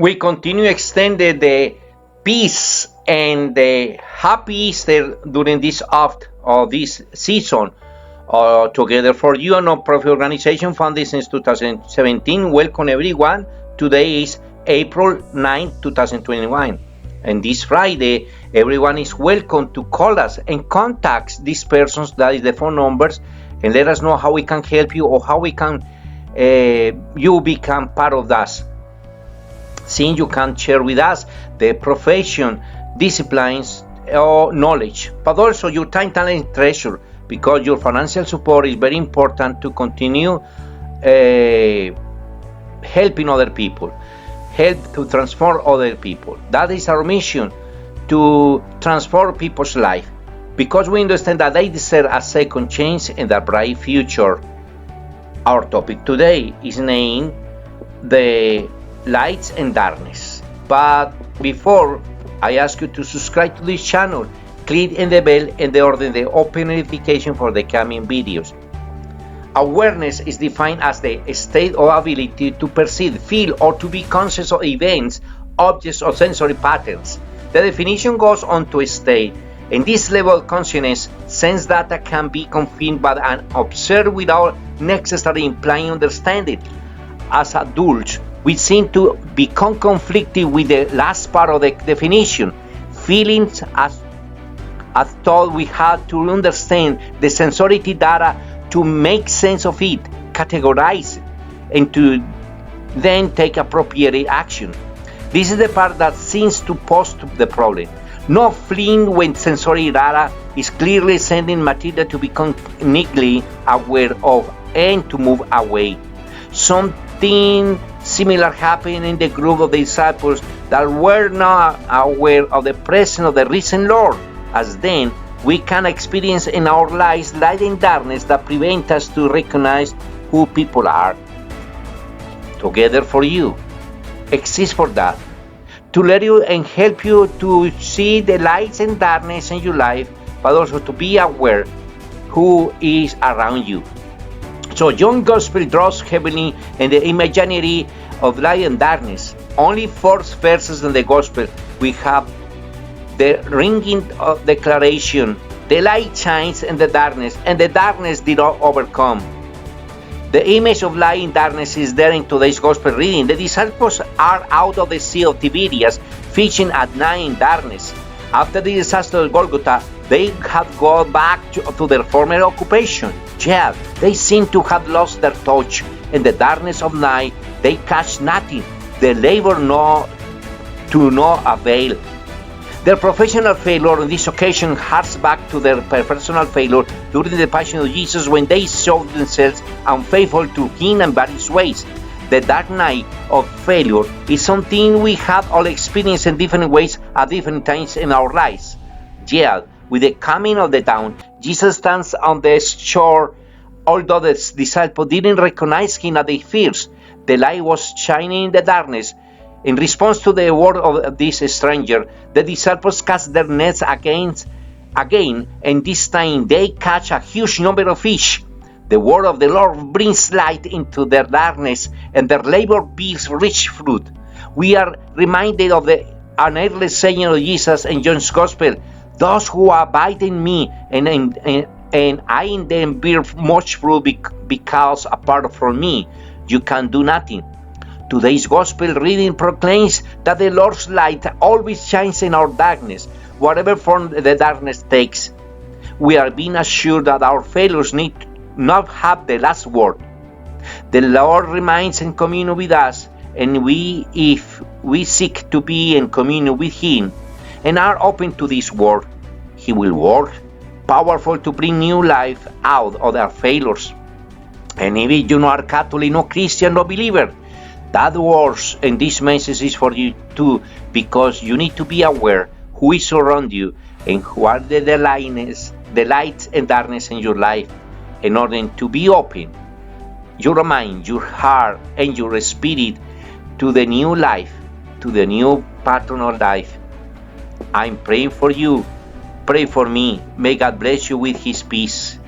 We continue extended the peace and the happy Easter during this season. Together for You, a non-profit organization founded since 2017. Welcome everyone. Today is April 9, 2021. And this Friday, everyone is welcome to call us and contact these persons, that is the phone numbers, and let us know how we can help you or how we can you become part of us. Since you can share with us the profession, disciplines, or knowledge, but also your time, talent, and treasure, because your financial support is very important to continue helping other people, help to transform other people. That is our mission, to transform people's life, because we understand that they deserve a second chance and a bright future. Our topic today is named the Lights and Darkness. But before I ask you to subscribe to this channel, click in the bell and the open notification for the coming videos. Awareness is defined as the state or ability to perceive, feel, or to be conscious of events, objects, or sensory patterns. The definition goes on to state. In this level of consciousness, sense data can be confirmed by and observed without necessarily implying understanding. As adults, we seem to become conflicted with the last part of the definition. Feelings as thought we had to understand the sensory data to make sense of it, categorize it, and to then take appropriate action. This is the part that seems to pose the problem. No fleeing when sensory data is clearly sending material to become uniquely aware of and to move away. Something similar happened in the group of the disciples that were not aware of the presence of the risen Lord, as then we can experience in our lives light and darkness that prevent us to recognize who people are. Together for You exists for that, to let you and help you to see the lights and darkness in your life, but also to be aware who is around you. So John's Gospel draws heavily in the imaginary of light and darkness. Only 4 verses in the Gospel we have the ringing of declaration: the light shines in the darkness, and the darkness did not overcome. The image of light and darkness is there in today's Gospel reading. The disciples are out of the Sea of Tiberias, fishing at night in darkness. After the disaster of Golgotha, they had gone back to their former occupation. Yet, they seem to have lost their touch. In the darkness of night, they catch nothing. Their labor to no avail. Their professional failure on this occasion harks back to their personal failure during the Passion of Jesus, when they showed themselves unfaithful to Him in various ways. The dark night of failure is something we have all experienced in different ways at different times in our lives. Yet, with the coming of the dawn, Jesus stands on the shore. Although the disciples didn't recognize Him at the first, the light was shining in the darkness. In response to the word of this stranger, the disciples cast their nets again, and this time they catch a huge number of fish. The word of the Lord brings light into their darkness, and their labor bears rich fruit. We are reminded of the unearthly saying of Jesus in John's Gospel: "Those who abide in me and I in them bear much fruit, because apart from me, you can do nothing." Today's Gospel reading proclaims that the Lord's light always shines in our darkness, whatever form the darkness takes. We are being assured that our failures need not have the last word. The Lord remains in communion with us, and if we seek to be in communion with Him and are open to this word, He will work powerful to bring new life out of our failures. And if you are Catholic, no Christian, no believer, that words and this message is for you too, because you need to be aware who is around you and who are the lights and darkness in your life, in order to be open your mind, your heart, and your spirit to the new life, to the new pattern of life. I'm praying for you. Pray for me. May God bless you with His peace.